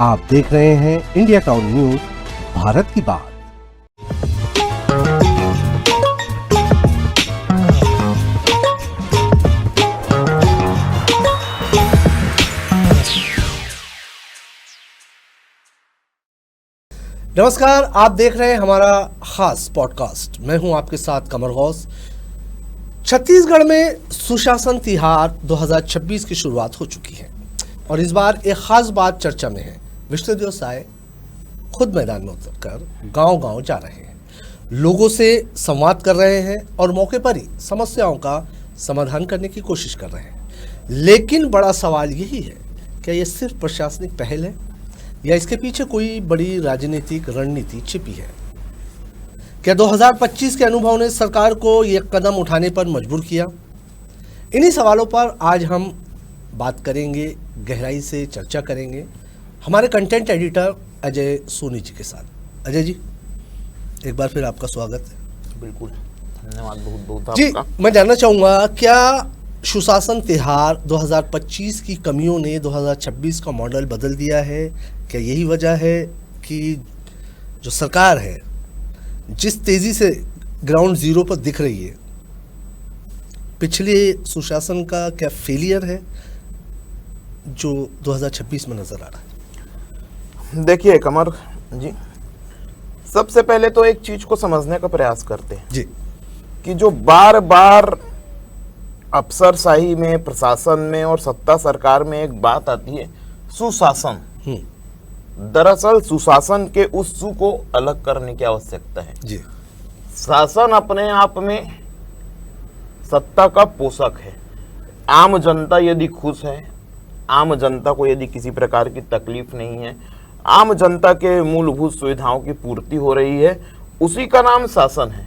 आप देख रहे हैं इंडिया टाउन न्यूज, भारत की बात। नमस्कार, आप देख रहे हैं हमारा खास पॉडकास्ट। मैं हूं आपके साथ कमर गौस। छत्तीसगढ़ में सुशासन तिहार 2026 की शुरुआत हो चुकी है और इस बार एक खास बात चर्चा में है। विष्णुदेव साय खुद मैदान में उतरकर गांव-गांव जा रहे हैं, लोगों से संवाद कर रहे हैं और मौके पर ही समस्याओं का समाधान करने की कोशिश कर रहे हैं। लेकिन बड़ा सवाल यही है, क्या ये सिर्फ प्रशासनिक पहल है या इसके पीछे कोई बड़ी राजनीतिक रणनीति छिपी है? क्या 2025 के अनुभव ने सरकार को ये कदम उठाने पर मजबूर किया? इन्हीं सवालों पर आज हम बात करेंगे, गहराई से चर्चा करेंगे हमारे कंटेंट एडिटर अजय सोनी जी के साथ। अजय जी, एक बार फिर आपका स्वागत है। बिल्कुल, धन्यवाद बहुत बहुत जी। आपका। मैं जानना चाहूँगा, क्या सुशासन तिहार 2025 की कमियों ने 2026 का मॉडल बदल दिया है? क्या यही वजह है कि जो सरकार है जिस तेज़ी से ग्राउंड जीरो पर दिख रही है, पिछले सुशासन का क्या फेलियर है जो 2026 में नजर आ रहा है? देखिए कमर जी, सबसे पहले तो एक चीज को समझने का प्रयास करते हैं जी कि जो बार बार अफसरशाही में, प्रशासन में और सत्ता सरकार में एक बात आती है, सुशासन। दरअसल सुशासन के उस सु को अलग करने की आवश्यकता है जी। शासन अपने आप में सत्ता का पोषक है। आम जनता यदि खुश है, आम जनता को यदि किसी प्रकार की तकलीफ नहीं है, आम जनता के मूलभूत सुविधाओं की पूर्ति हो रही है, उसी का नाम शासन है।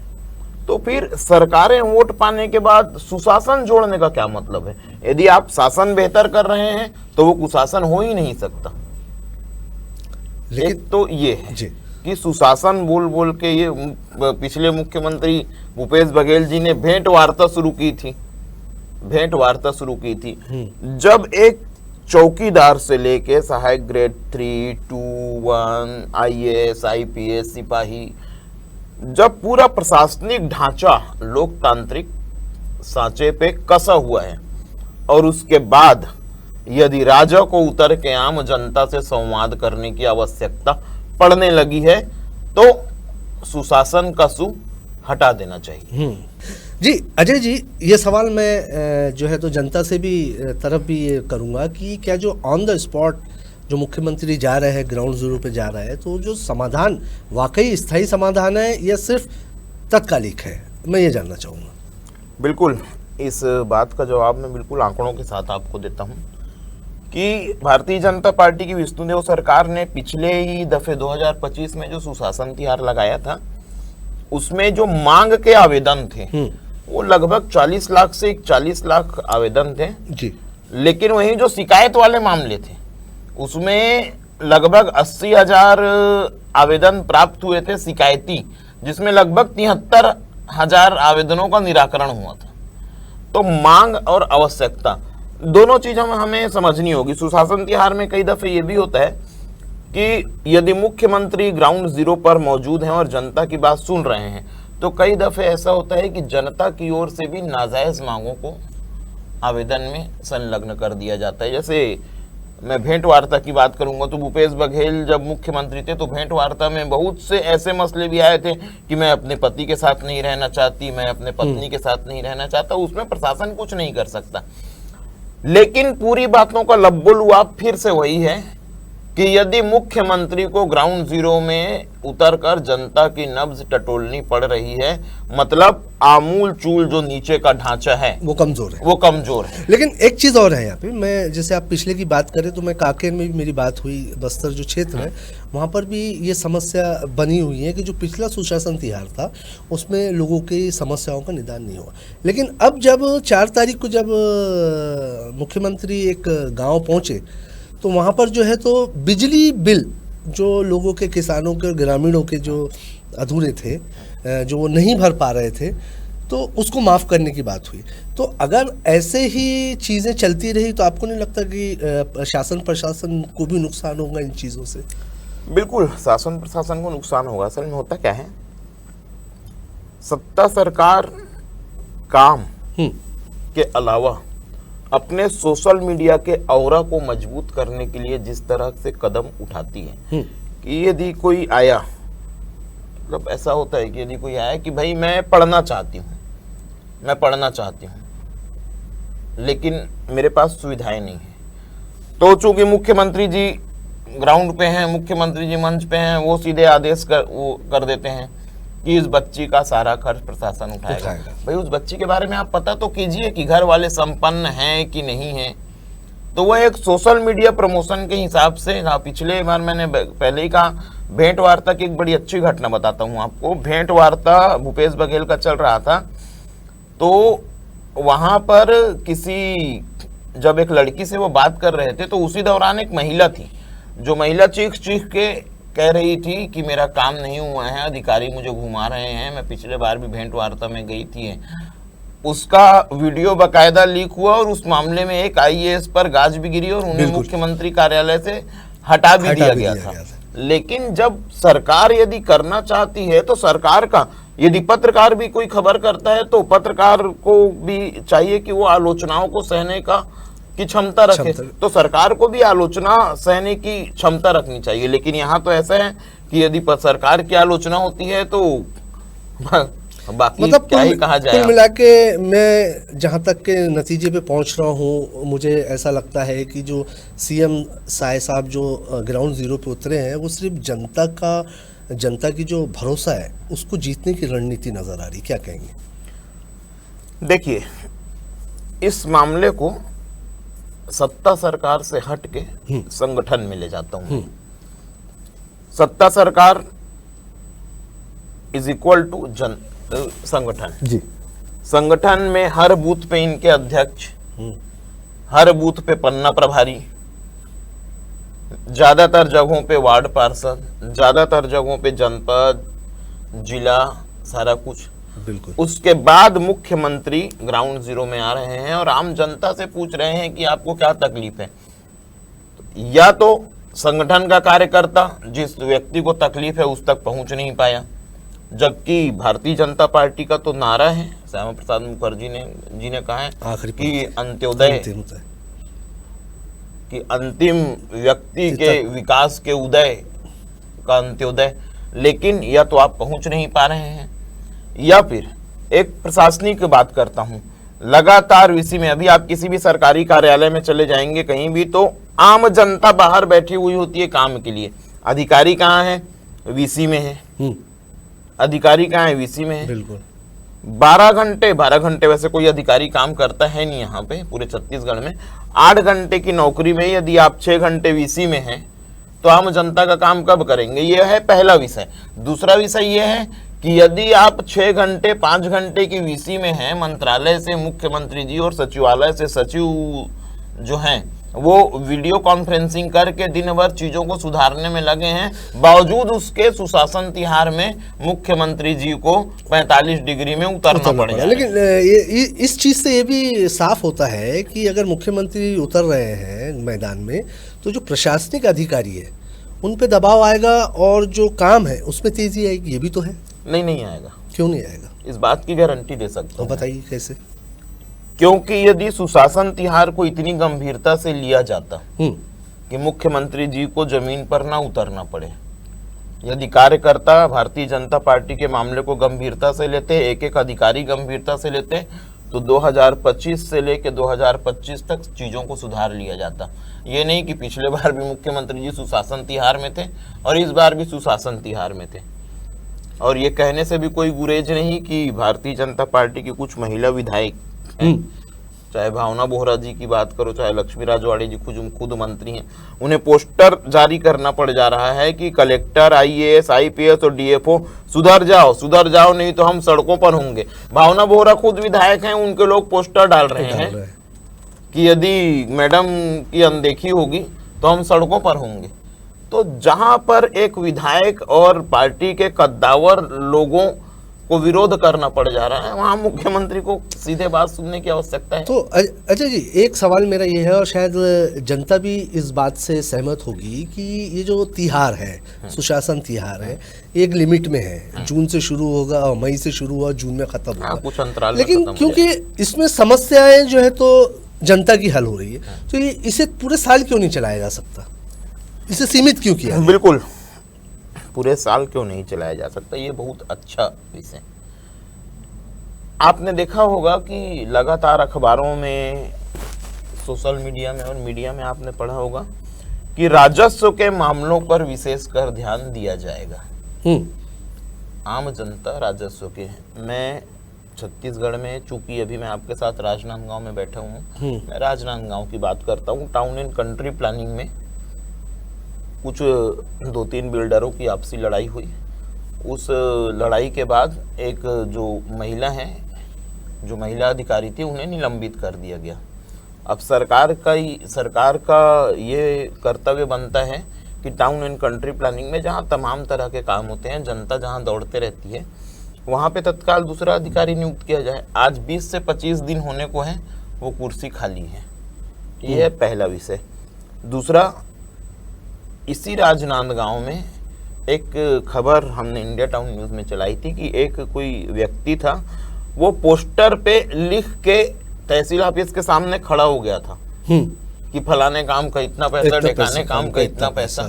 तो फिर सरकारें वोट पाने के बाद सुशासन जोड़ने का क्या मतलब है? यदि आप शासन बेहतर कर रहे हैं तो वो कुशासन हो ही नहीं सकता। लेकिन एक तो ये है जी कि सुशासन बोल बोल के ये पिछले मुख्यमंत्री भूपेश बघेल जी ने भेंट वार्ता शुरू की थी। जब एक चौकीदार से लेके सहायक ग्रेड 3, 2, 1, IAS, IPS, सिपाही, जब पूरा प्रशासनिक ढांचा लोकतांत्रिक सांचे पे कसा हुआ है और उसके बाद यदि राजा को उतर के आम जनता से संवाद करने की आवश्यकता पड़ने लगी है तो सुशासन का सु हटा देना चाहिए। जी। अजय जी, ये सवाल मैं जो है तो जनता से भी तरफ भी ये करूँगा कि क्या जो ऑन द स्पॉट जो मुख्यमंत्री जा रहे हैं, ग्राउंड जीरो पे जा रहे हैं, तो जो समाधान वाकई स्थायी समाधान है या सिर्फ तत्कालिक है? मैं ये जानना चाहूँगा। बिल्कुल, इस बात का जवाब मैं बिल्कुल आंकड़ों के साथ आपको देता हूँ कि भारतीय जनता पार्टी की विष्णुदेव सरकार ने पिछले ही दफे 2025 में जो सुशासन तिहार लगाया था, उसमें जो मांग के आवेदन थे वो लगभग 40 लाख से 41 लाख आवेदन थे जी। लेकिन वहीं जो शिकायत वाले मामले थे उसमें लगभग 80,000 आवेदन प्राप्त हुए थे शिकायती, जिसमें लगभग 73,000 आवेदनों का निराकरण हुआ था। तो मांग और आवश्यकता दोनों चीजों में हमें समझनी होगी। सुशासन तिहार में कई दफे ये भी होता है कि यदि मुख्यमंत्री ग्राउंड जीरो पर मौजूद हैं और जनता की बात सुन रहे हैं, तो कई दफे ऐसा होता है कि जनता की ओर से भी नाजायज मांगों को आवेदन में संलग्न कर दिया जाता है। जैसे मैं भेंट वार्ता की बात करूंगा तो भूपेश बघेल जब मुख्यमंत्री थे तो भेंट वार्ता में बहुत से ऐसे मसले भी आए थे कि मैं अपने पति के साथ नहीं रहना चाहती, मैं अपने पत्नी के साथ नहीं रहना चाहता। उसमें प्रशासन कुछ नहीं कर सकता। लेकिन पूरी बातों का लब्बुलुआब फिर से वही है कि यदि मुख्यमंत्री को ग्राउंड जीरो में उतरकर जनता की नब्ज टटोलनी पड़ रही है, मतलब आमूल चूल जो नीचे का ढांचा है वो कमजोर है। लेकिन एक चीज और है यहाँ पे, मैं जैसे आप पिछले की बात करें तो मैं कांकेर में भी मेरी बात हुई, बस्तर जो क्षेत्र है वहाँ पर भी ये समस्या बनी हुई है कि जो पिछला सुशासन तिहार था उसमें लोगों की समस्याओं का निदान नहीं हुआ। लेकिन अब जब 4 तारीख को जब मुख्यमंत्री एक गाँव पहुँचे तो वहाँ पर जो है तो बिजली बिल जो लोगों के, किसानों के और ग्रामीणों के जो अधूरे थे, जो वो नहीं भर पा रहे थे, तो उसको माफ़ करने की बात हुई। तो अगर ऐसे ही चीज़ें चलती रही तो आपको नहीं लगता कि शासन प्रशासन को भी नुकसान होगा इन चीज़ों से? बिल्कुल शासन प्रशासन को नुकसान होगा। असल में होता क्या है, सत्ता सरकार काम के अलावा अपने सोशल मीडिया के ऑरा को मजबूत करने के लिए जिस तरह से कदम उठाती है कि यदि कोई आया, मतलब ऐसा होता है कि यदि कोई आया कि भाई मैं पढ़ना चाहती हूँ लेकिन मेरे पास सुविधाएं नहीं है, तो चूंकि मुख्यमंत्री जी ग्राउंड पे हैं, मुख्यमंत्री जी मंच पे हैं, वो सीधे आदेश कर देते हैं कि इस बच्ची का सारा खर्च प्रशासन उठाएगा। भाई उस बच्ची के बारे में आप पता तो कीजिए कि घर वाले संपन्न हैं कि नहीं हैं। तो वह एक सोशल मीडिया प्रमोशन के हिसाब से, पिछले बार मैंने पहले ही कहा, भेंट वार्ता की एक बड़ी अच्छी घटना बताता हूँ आपको। भेंट वार्ता भूपेश बघेल का चल रहा था, तो वहां पर जब एक लड़की से वो बात कर रहे थे, तो उसी दौरान एक महिला थी, जो महिला चीख के कह रही थी कि मेरा काम नहीं हुआ है, अधिकारी मुझे घुमा रहे हैं, मैं पिछले बार भी भेंट वार्ता में गई थी। उसका वीडियो बकायदा लीक हुआ और उस मामले में एक आईएएस पर गाज भी गिरी और उन्हें मुख्यमंत्री कार्यालय से हटा भी दिया गया था। लेकिन जब सरकार यदि करना चाहती है तो सरकार का, यदि पत्रकार भी कोई खबर करता है तो पत्रकार को भी चाहिए कि वो आलोचनाओं को सहने की क्षमता रखे, तो सरकार को भी आलोचना सहने की क्षमता रखनी चाहिए। लेकिन यहाँ तो ऐसा है कि यदि सरकार की आलोचना होती है तो बाकी मतलब क्या ही कहा जाए। कुल मिला के मैं जहाँ तक के नतीजे पे पहुँच रहा हूँ, मुझे ऐसा लगता है कि जो सीएम साहब जो ग्राउंड जीरो पे उतरे हैं, वो सिर्फ जनता की जो भरोसा है उसको जीतने की रणनीति नजर आ रही। क्या कहेंगे? देखिए, इस मामले को सत्ता सरकार से हट के संगठन में ले जाता हूं। सत्ता सरकार इज इक्वल टू संगठन जी। संगठन में हर बूथ पे इनके अध्यक्ष, हर बूथ पे पन्ना प्रभारी, ज्यादातर जगहों पे वार्ड पार्षद, ज्यादातर जगहों पे जनपद, जिला, सारा कुछ। बिल्कुल। उसके बाद मुख्यमंत्री ग्राउंड जीरो में आ रहे हैं और आम जनता से पूछ रहे हैं कि आपको क्या तकलीफ है। या तो संगठन का कार्यकर्ता जिस व्यक्ति को तकलीफ है उस तक पहुंच नहीं पाया, जबकि भारतीय जनता पार्टी का तो नारा है, श्यामा प्रसाद मुखर्जी जी ने कहा है कि अंत्योदय, कि अंतिम व्यक्ति के विकास के उदय का अंत्योदय। लेकिन या तो आप पहुंच नहीं पा रहे हैं, या फिर एक प्रशासनिक बात करता हूं, लगातार वीसी में, अभी आप किसी भी सरकारी कार्यालय में चले जाएंगे कहीं भी, तो आम जनता बाहर बैठी हुई होती है काम के लिए। अधिकारी कहाँ है? वीसी में है। अधिकारी कहाँ है? वीसी में है। बिल्कुल। 12 घंटे वैसे कोई अधिकारी काम करता है नहीं यहाँ पे पूरे छत्तीसगढ़ में। 8 घंटे की नौकरी में यदि आप 6 घंटे वीसी में हैं तो आम जनता का काम कब करेंगे? यह है पहला विषय। दूसरा विषय यह है कि यदि आप 6 घंटे 5 घंटे की वीसी में हैं, मंत्रालय से मुख्यमंत्री जी और सचिवालय से सचिव जो हैं वो वीडियो कॉन्फ्रेंसिंग करके दिन भर चीजों को सुधारने में लगे हैं, बावजूद उसके सुशासन तिहार में मुख्यमंत्री जी को 45 डिग्री में उतरना पड़ेगा। लेकिन इस चीज से ये भी साफ होता है कि अगर मुख्यमंत्री उतर रहे हैं मैदान में तो जो प्रशासनिक अधिकारी है उन पे दबाव आएगा और जो काम है उसमें तेजी आएगी। ये भी तो है। नहीं आएगा। क्यों नहीं आएगा? इस बात की गारंटी दे सकता हूं। बताइए कैसे? क्योंकि यदि सुशासन तिहार को इतनी गंभीरता से लिया जाता कि मुख्यमंत्री जी को जमीन पर ना उतरना पड़े, यदि कार्यकर्ता भारतीय जनता पार्टी के मामले को गंभीरता से लेते, एक एक अधिकारी गंभीरता से लेते, तो 2025 से लेकर 2025 तक चीजों को सुधार लिया जाता। ये नहीं कि पिछले बार भी मुख्यमंत्री जी सुशासन तिहार में थे और इस बार भी सुशासन तिहार में थे। और ये कहने से भी कोई गुरेज नहीं कि भारतीय जनता पार्टी की कुछ महिला विधायक, चाहे भावना बोहरा जी की बात करो, चाहे लक्ष्मी राजवाड़े जी खुद मंत्री हैं, उन्हें पोस्टर जारी करना पड़ जा रहा है कि कलेक्टर, आईएएस, आईपीएस और डीएफओ सुधर जाओ नहीं तो हम सड़कों पर होंगे। भावना बोहरा खुद विधायक हैं, उनके लोग पोस्टर डाल रहे हैं कि यदि मैडम की अनदेखी होगी तो हम सड़कों पर होंगे। तो जहां पर एक विधायक और पार्टी के कद्दावर लोगों को विरोध करना पड़ जा रहा है, वहां मुख्यमंत्री को सीधे बात सुनने की आवश्यकता है। तो अजय जी, एक सवाल मेरा ये है और शायद जनता भी इस बात से सहमत होगी कि ये जो तिहार है, सुशासन तिहार है, एक लिमिट में है। जून से शुरू होगा, मई से शुरू हुआ, जून में खत्म होगा, कुछ अंतराल में लेकिन खत्म हो क्योंकि इसमें समस्याएं जो है तो जनता की हल हो रही है, तो ये इसे पूरे साल क्यों नहीं चलाया जा सकता? इसे सीमित क्यों किया? बिल्कुल, पूरे साल क्यों नहीं चलाया जा सकता, ये बहुत अच्छा विषय। आपने देखा होगा कि लगातार अखबारों में, सोशल मीडिया में और मीडिया में आपने पढ़ा होगा कि राजस्व के मामलों पर विशेषकर ध्यान दिया जाएगा। आम जनता राजस्व के, मैं छत्तीसगढ़ में, चूंकि अभी मैं आपके साथ राजनांदगांव में बैठा हूँ, मैं राजनांदगांव की बात करता हूँ। टाउन एंड कंट्री प्लानिंग में कुछ 2-3 बिल्डरों की आपसी लड़ाई हुई। उस लड़ाई के बाद एक जो महिला है, जो महिला अधिकारी थी, उन्हें निलंबित कर दिया गया। अब सरकार का ये कर्तव्य बनता है कि टाउन एंड कंट्री प्लानिंग में जहाँ तमाम तरह के काम होते हैं, जनता जहाँ दौड़ते रहती है, वहाँ पे तत्काल दूसरा अधिकारी नियुक्त किया जाए। आज 20 से 25 दिन होने को है, वो कुर्सी खाली है। ये है पहला विषय। दूसरा, इसी राजनांदगांव में एक खबर हमने इंडिया टाउन न्यूज़ में चलाई थी कि एक कोई व्यक्ति था, वो पोस्टर पे लिख के तहसील ऑफिस के सामने खड़ा हो गया था कि फलाने काम का इतना पैसा, ढेकाने काम का इतना पैसा।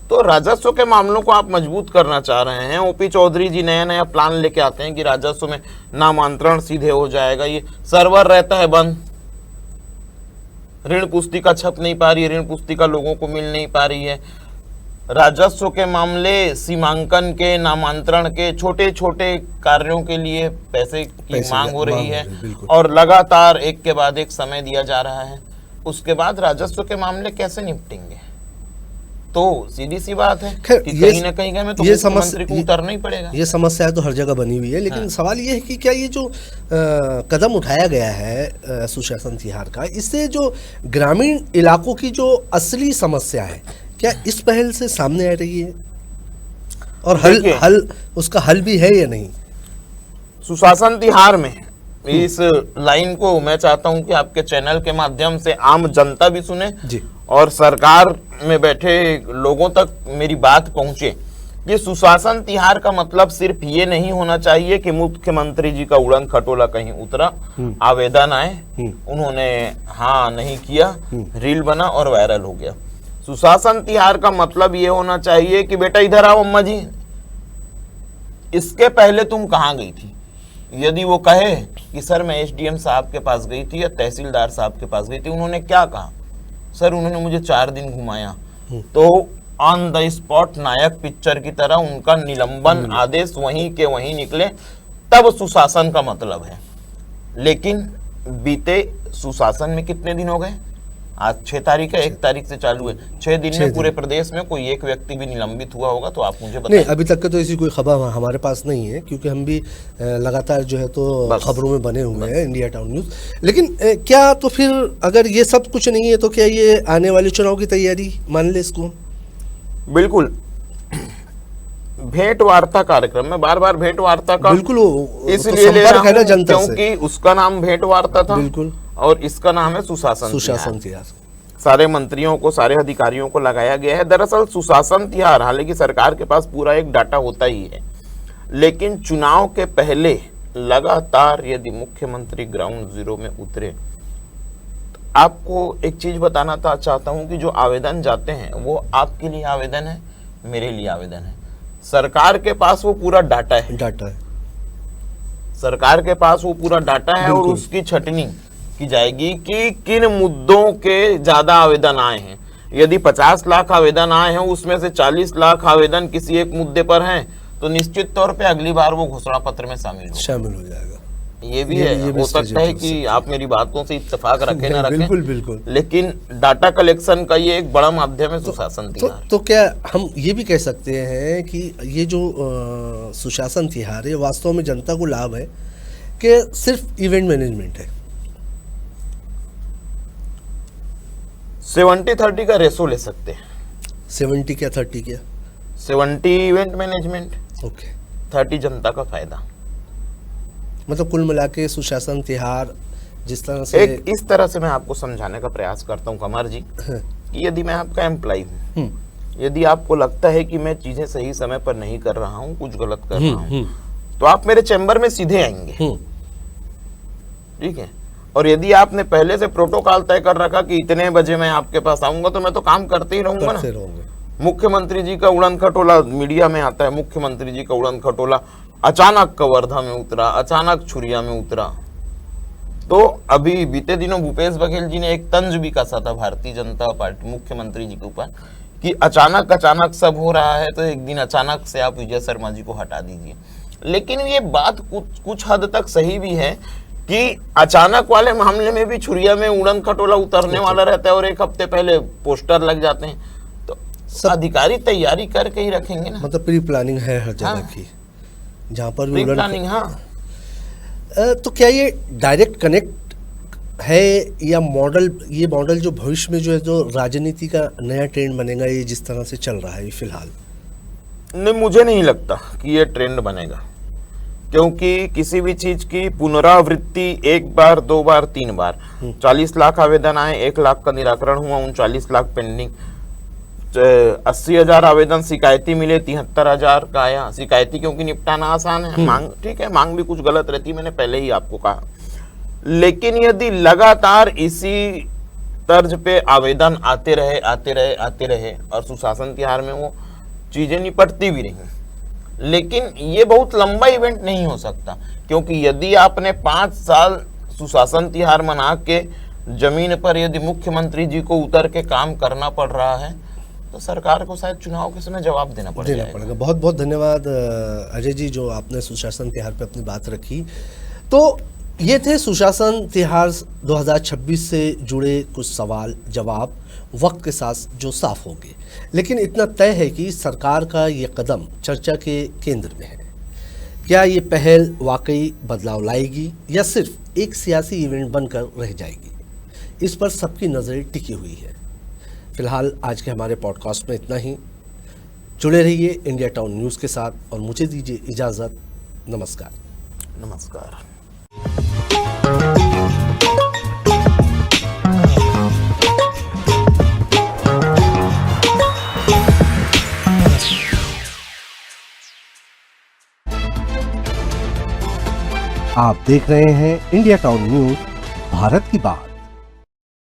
तो राजस्व के मामलों को आप मजबूत करना चाह रहे हैं। ओपी चौधरी जी नया नया प्लान लेके आते हैं कि राजस्व में नामांतरण सीधे हो जाएगा, ये सर्वर रहता है बंद, ऋण पुस्तिका छप नहीं पा रही है, ऋण पुस्तिका लोगों को मिल नहीं पा रही है। राजस्व के मामले, सीमांकन के, नामांतरण के, छोटे छोटे कार्यों के लिए पैसे की मांग हो रही है और लगातार एक के बाद एक समय दिया जा रहा है। उसके बाद राजस्व के मामले कैसे निपटेंगे? तो सीधी सी बात है कि कहीं ना कहीं में तो मुख्यमंत्री को उतरना ही पड़ेगा। ये समस्या तो हर जगह बनी हुई है, लेकिन सवाल ये है कि क्या ये जो कदम उठाया गया है सुशासन तिहार का, इससे जो ग्रामीण इलाकों की जो असली समस्या है, क्या इस पहल से सामने आ रही है? और उसका हल भी है या नहीं? सुशासन तिहार में इस लाइन को मैं चाहता हूं कि आपके चैनल के माध्यम से आम जनता भी सुने जी, और सरकार में बैठे लोगों तक मेरी बात पहुंचे कि सुशासन तिहार का मतलब सिर्फ ये नहीं होना चाहिए कि मुख्यमंत्री जी का उड़न खटोला कहीं उतरा, आवेदन आए, उन्होंने हाँ नहीं किया, रील बना और वायरल हो गया। सुशासन तिहार का मतलब ये होना चाहिए कि बेटा इधर आओ अम्मा जी, इसके पहले तुम कहाँ गई थी? यदि वो कहे कि सर मैं एसडीएम साहब के पास गई थी या तहसीलदार साहब के पास गई थी, उन्होंने क्या कहा? सर उन्होंने मुझे 4 दिन घुमाया, तो on the spot Nayak picture की तरह उनका निलंबन आदेश वहीं के वहीं निकले, तब सुशासन का मतलब है। लेकिन बीते सुशासन में कितने दिन हो गए? आज 6 तारीख है, 1 तारीख से चालू है। 6 दिन में पूरे प्रदेश में कोई एक व्यक्ति भी निलंबित हुआ होगा तो आप मुझे बताइए। नहीं, अभी तक का तो ऐसी कोई खबर हमारे पास नहीं है, क्योंकि हम भी लगातार जो है तो खबरों में बने हुए हैं, इंडिया टाउन न्यूज़। लेकिन क्या तो फिर अगर ये सब कुछ नहीं है तो क्या ये आने वाले चुनाव की तैयारी मान ले इसको? बिल्कुल। भेंट वार्ता कार्यक्रम में बार-बार भेंट वार्ता का बिल्कुल इसलिए ले रहा हूं क्योंकि उसका नाम भेंट वार्ता था, बिल्कुल, और इसका नाम है सुशासन तिहार। सारे मंत्रियों को, सारे अधिकारियों को लगाया गया है। दरअसल सुशासन तिहार, हालांकि सरकार के पास पूरा एक डाटा होता ही है, लेकिन चुनाव के पहले लगातार यदि मुख्यमंत्री ग्राउंड जीरो में उतरे, आपको एक चीज बताना चाहता हूं कि जो आवेदन जाते हैं वो आपके लिए आवेदन है, मेरे लिए आवेदन है। सरकार के पास वो पूरा डाटा है, सरकार के पास वो पूरा डाटा है और उसकी छटनी की जाएगी कि किन मुद्दों के ज्यादा आवेदन आए हैं। यदि 50 लाख आवेदन आए हैं, उसमें से 40 लाख आवेदन किसी एक मुद्दे पर हैं, तो निश्चित तौर पे अगली बार वो घोषणा पत्र में शामिल हो जाएगा। ये भी है, हो सकता है कि आप मेरी बातों से इत्तेफाक रखें ना रखें, बिल्कुल, लेकिन डाटा कलेक्शन का ये एक बड़ा माध्यम है सुशासन तिहार। तो क्या हम ये भी कह सकते हैं कि ये जो सुशासन तिहार है वास्तव में जनता को लाभ है कि सिर्फ इवेंट मैनेजमेंट है? 70-30 का रेशो ले सकते हैं। 70 क्या 30 क्या? 70 इवेंट मैनेजमेंट, ओके, 30 जनता का फायदा। मतलब कुल मिला के सुशासन तिहार जिस तरह से एक इस तरह से मैं आपको समझाने का प्रयास करता हूँ कमर जी, कि यदि मैं आपका एम्प्लॉय हूँ, यदि आपको लगता है कि मैं चीजें सही समय पर नहीं कर रहा हूँ, कुछ गलत कर रहा हूँ, तो आप मेरे चैम्बर में सीधे आएंगे, ठीक है। और यदि आपने पहले से प्रोटोकॉल तय कर रखा कि इतने बजे मैं आपके पास आऊंगा, तो मैं तो काम करते ही रहूंगा ना। मुख्यमंत्री जी का उड़न खटोला मीडिया में आता है, मुख्यमंत्री जी का उड़न खटोला अचानक कवर्धा में उतरा, अचानक छुरिया में उतरा। तो अभी बीते दिनों भूपेश बघेल जी ने एक तंज भी कसा था भारतीय जनता पार्टी मुख्यमंत्री जी के ऊपर कि अचानक सब हो रहा है, तो एक दिन अचानक से आप विजय शर्मा जी को हटा दीजिए। लेकिन ये बात कुछ हद तक सही भी है कि अचानक वाले मामले में भी छुरिया में उड़न खटोला उतरने वाला रहता है और एक हफ्ते पहले पोस्टर लग जाते हैं, तो अधिकारी तैयारी करके ही रखेंगे ना। मतलब प्री प्लानिंग है हर जगह की, जहाँ पर प्री प्लानिंग। हाँ, तो क्या ये डायरेक्ट कनेक्ट है या मॉडल, ये मॉडल जो भविष्य में जो है जो राजनीति का नया ट्रेंड बनेगा, ये जिस तरह से चल रहा है फिलहाल? नहीं, मुझे नहीं लगता कि ये ट्रेंड बनेगा, क्योंकि किसी भी चीज की पुनरावृत्ति एक बार, दो बार, तीन बार, 40 लाख आवेदन आए, 1 लाख का निराकरण हुआ, 39 लाख पेंडिंग, 80,000 आवेदन शिकायती मिले, 73,000 का आया शिकायती, क्योंकि निपटाना आसान है। मांग ठीक है, मांग भी कुछ गलत रहती है, मैंने पहले ही आपको कहा। लेकिन यदि लगातार इसी तर्ज पे आवेदन आते रहे और सुशासन तिहार में वो चीजें निपटती भी रही, लेकिन ये बहुत लंबा इवेंट नहीं हो सकता, क्योंकि यदि आपने 5 साल सुशासन तिहार मना के जमीन पर यदि मुख्यमंत्री जी को उतर के काम करना पड़ रहा है, तो सरकार को शायद चुनाव के समय जवाब देना पड़ेगा। बहुत बहुत धन्यवाद अजय जी, जो आपने सुशासन तिहार पे अपनी बात रखी। तो ये थे सुशासन तिहार 2026 से जुड़े कुछ सवाल जवाब, वक्त के साथ जो साफ होंगे। लेकिन इतना तय है कि सरकार का ये कदम चर्चा के केंद्र में है। क्या ये पहल वाकई बदलाव लाएगी या सिर्फ एक सियासी इवेंट बनकर रह जाएगी, इस पर सबकी नज़रें टिकी हुई है। फिलहाल आज के हमारे पॉडकास्ट में इतना ही। जुड़े रहिए इंडिया टाउन न्यूज़ के साथ और मुझे दीजिए इजाज़त। नमस्कार। नमस्कार। आप देख रहे हैं इंडिया टाउन न्यूज़, भारत की बात।